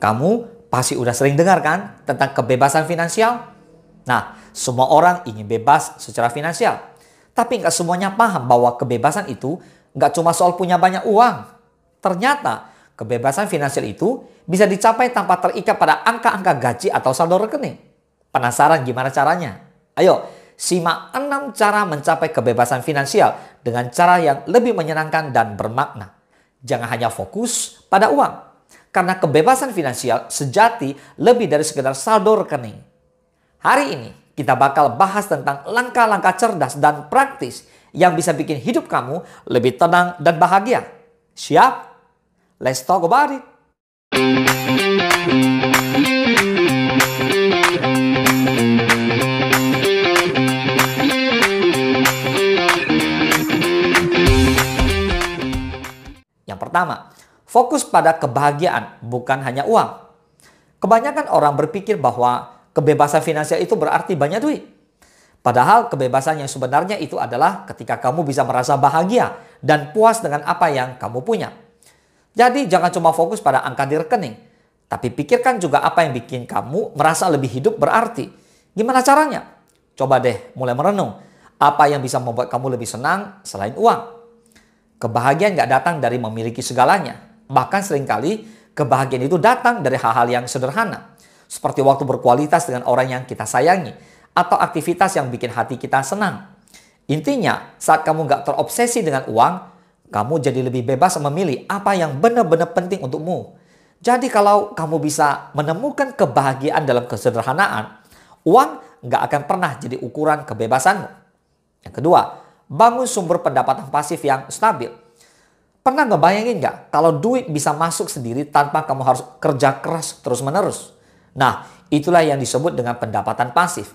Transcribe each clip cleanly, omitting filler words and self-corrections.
Kamu pasti udah sering dengar kan tentang kebebasan finansial? Nah, semua orang ingin bebas secara finansial. Tapi nggak semuanya paham bahwa kebebasan itu nggak cuma soal punya banyak uang. Ternyata kebebasan finansial itu bisa dicapai tanpa terikat pada angka-angka gaji atau saldo rekening. Penasaran gimana caranya? Ayo, simak 6 cara mencapai kebebasan finansial dengan cara yang lebih menyenangkan dan bermakna. Jangan hanya fokus pada uang. Karena kebebasan finansial sejati lebih dari sekedar saldo rekening. Hari ini kita bakal bahas tentang langkah-langkah cerdas dan praktis yang bisa bikin hidup kamu lebih tenang dan bahagia. Siap? Let's talk about it. Yang pertama, fokus pada kebahagiaan, bukan hanya uang. Kebanyakan orang berpikir bahwa kebebasan finansial itu berarti banyak duit. Padahal kebebasan yang sebenarnya itu adalah ketika kamu bisa merasa bahagia dan puas dengan apa yang kamu punya. Jadi jangan cuma fokus pada angka di rekening, tapi pikirkan juga apa yang bikin kamu merasa lebih hidup berarti. Gimana caranya? Coba deh mulai merenung. Apa yang bisa membuat kamu lebih senang selain uang? Kebahagiaan gak datang dari memiliki segalanya. Bahkan seringkali kebahagiaan itu datang dari hal-hal yang sederhana. Seperti waktu berkualitas dengan orang yang kita sayangi. Atau aktivitas yang bikin hati kita senang. Intinya, saat kamu gak terobsesi dengan uang, kamu jadi lebih bebas memilih apa yang benar-benar penting untukmu. Jadi kalau kamu bisa menemukan kebahagiaan dalam kesederhanaan, uang gak akan pernah jadi ukuran kebebasanmu. Yang kedua, bangun sumber pendapatan pasif yang stabil. Pernah ngebayangin nggak kalau duit bisa masuk sendiri tanpa kamu harus kerja keras terus-menerus? Nah, itulah yang disebut dengan pendapatan pasif.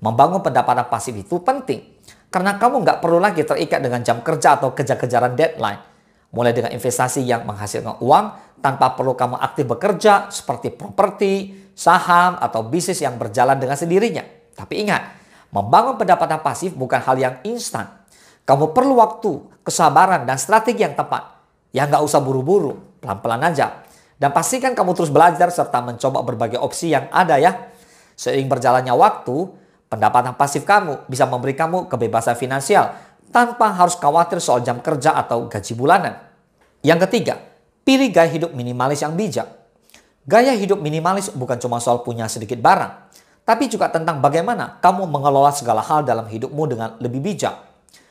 Membangun pendapatan pasif itu penting karena kamu nggak perlu lagi terikat dengan jam kerja atau kejar-kejaran deadline. Mulai dengan investasi yang menghasilkan uang tanpa perlu kamu aktif bekerja seperti properti, saham, atau bisnis yang berjalan dengan sendirinya. Tapi ingat, membangun pendapatan pasif bukan hal yang instan. Kamu perlu waktu, kesabaran, dan strategi yang tepat. Ya nggak usah buru-buru, pelan-pelan aja. Dan pastikan kamu terus belajar serta mencoba berbagai opsi yang ada ya. Seiring berjalannya waktu, pendapatan pasif kamu bisa memberi kamu kebebasan finansial tanpa harus khawatir soal jam kerja atau gaji bulanan. Yang ketiga, pilih gaya hidup minimalis yang bijak. Gaya hidup minimalis bukan cuma soal punya sedikit barang, tapi juga tentang bagaimana kamu mengelola segala hal dalam hidupmu dengan lebih bijak.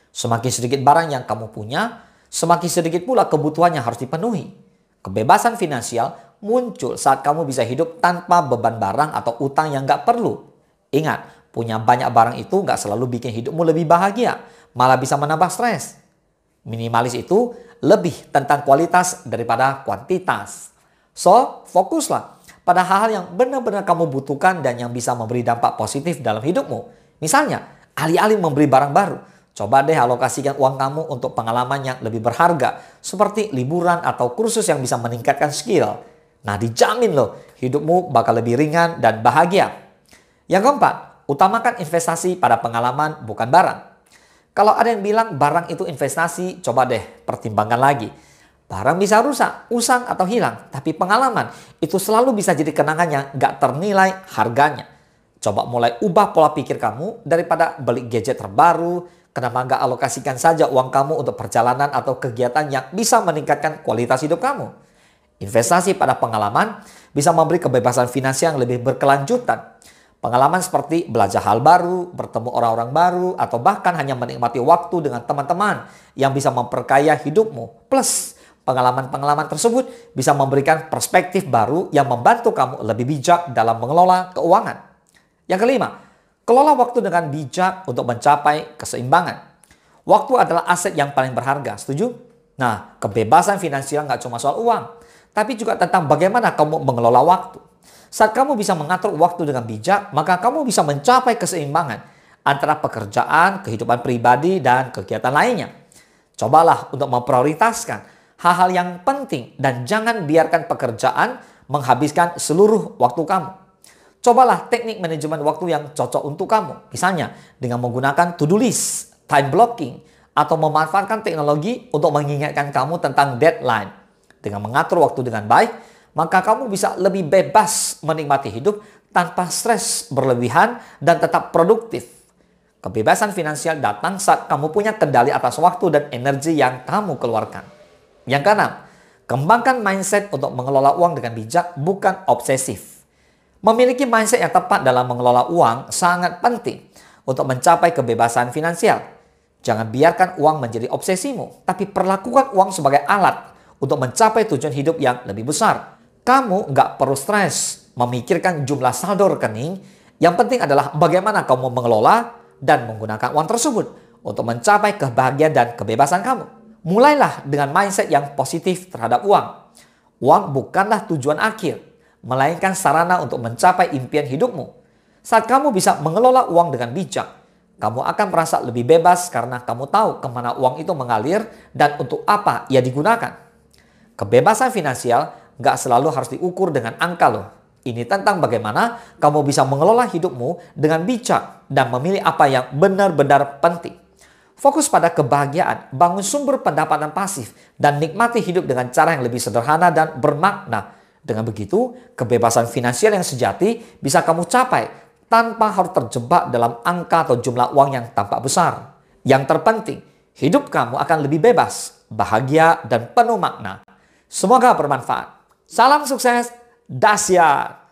Semakin sedikit barang yang kamu punya, semakin sedikit pula kebutuhan yang harus dipenuhi. Kebebasan finansial muncul saat kamu bisa hidup tanpa beban barang atau utang yang gak perlu. Ingat, punya banyak barang itu gak selalu bikin hidupmu lebih bahagia, malah bisa menambah stres. Minimalis itu lebih tentang kualitas daripada kuantitas. So, fokuslah pada hal-hal yang benar-benar kamu butuhkan dan yang bisa memberi dampak positif dalam hidupmu. Misalnya, alih-alih membeli barang baru, coba deh alokasikan uang kamu untuk pengalaman yang lebih berharga, seperti liburan atau kursus yang bisa meningkatkan skill. Nah, dijamin loh, hidupmu bakal lebih ringan dan bahagia. Yang keempat, utamakan investasi pada pengalaman bukan barang. Kalau ada yang bilang barang itu investasi, coba deh pertimbangkan lagi. Barang bisa rusak, usang atau hilang, tapi pengalaman itu selalu bisa jadi kenangan yang gak ternilai harganya. Coba mulai ubah pola pikir kamu daripada beli gadget terbaru. Kenapa nggak alokasikan saja uang kamu untuk perjalanan atau kegiatan yang bisa meningkatkan kualitas hidup kamu? Investasi pada pengalaman bisa memberi kebebasan finansial yang lebih berkelanjutan. Pengalaman seperti belajar hal baru, bertemu orang-orang baru, atau bahkan hanya menikmati waktu dengan teman-teman yang bisa memperkaya hidupmu. Plus, pengalaman-pengalaman tersebut bisa memberikan perspektif baru yang membantu kamu lebih bijak dalam mengelola keuangan. Yang kelima, kelola waktu dengan bijak untuk mencapai keseimbangan. Waktu adalah aset yang paling berharga, setuju? Nah, kebebasan finansial nggak cuma soal uang, tapi juga tentang bagaimana kamu mengelola waktu. Saat kamu bisa mengatur waktu dengan bijak, maka kamu bisa mencapai keseimbangan antara pekerjaan, kehidupan pribadi, dan kegiatan lainnya. Cobalah untuk memprioritaskan hal-hal yang penting dan jangan biarkan pekerjaan menghabiskan seluruh waktu kamu. Cobalah teknik manajemen waktu yang cocok untuk kamu. Misalnya dengan menggunakan to-do list, time blocking, atau memanfaatkan teknologi untuk mengingatkan kamu tentang deadline. Dengan mengatur waktu dengan baik, maka kamu bisa lebih bebas menikmati hidup tanpa stres berlebihan dan tetap produktif. Kebebasan finansial datang saat kamu punya kendali atas waktu dan energi yang kamu keluarkan. Yang keenam, kembangkan mindset untuk mengelola uang dengan bijak, bukan obsesif. Memiliki mindset yang tepat dalam mengelola uang sangat penting untuk mencapai kebebasan finansial. Jangan biarkan uang menjadi obsesimu, tapi perlakukan uang sebagai alat untuk mencapai tujuan hidup yang lebih besar. Kamu nggak perlu stres memikirkan jumlah saldo rekening. Yang penting adalah bagaimana kamu mengelola dan menggunakan uang tersebut untuk mencapai kebahagiaan dan kebebasan kamu. Mulailah dengan mindset yang positif terhadap uang. Uang bukanlah tujuan akhir, melainkan sarana untuk mencapai impian hidupmu. Saat kamu bisa mengelola uang dengan bijak, kamu akan merasa lebih bebas karena kamu tahu kemana uang itu mengalir dan untuk apa ia digunakan. Kebebasan finansial nggak selalu harus diukur dengan angka loh. Ini tentang bagaimana kamu bisa mengelola hidupmu dengan bijak dan memilih apa yang benar-benar penting. Fokus pada kebahagiaan, bangun sumber pendapatan pasif, dan nikmati hidup dengan cara yang lebih sederhana dan bermakna. Dengan begitu, kebebasan finansial yang sejati bisa kamu capai tanpa harus terjebak dalam angka atau jumlah uang yang tampak besar. Yang terpenting, hidup kamu akan lebih bebas, bahagia, dan penuh makna. Semoga bermanfaat. Salam sukses, dahsyat!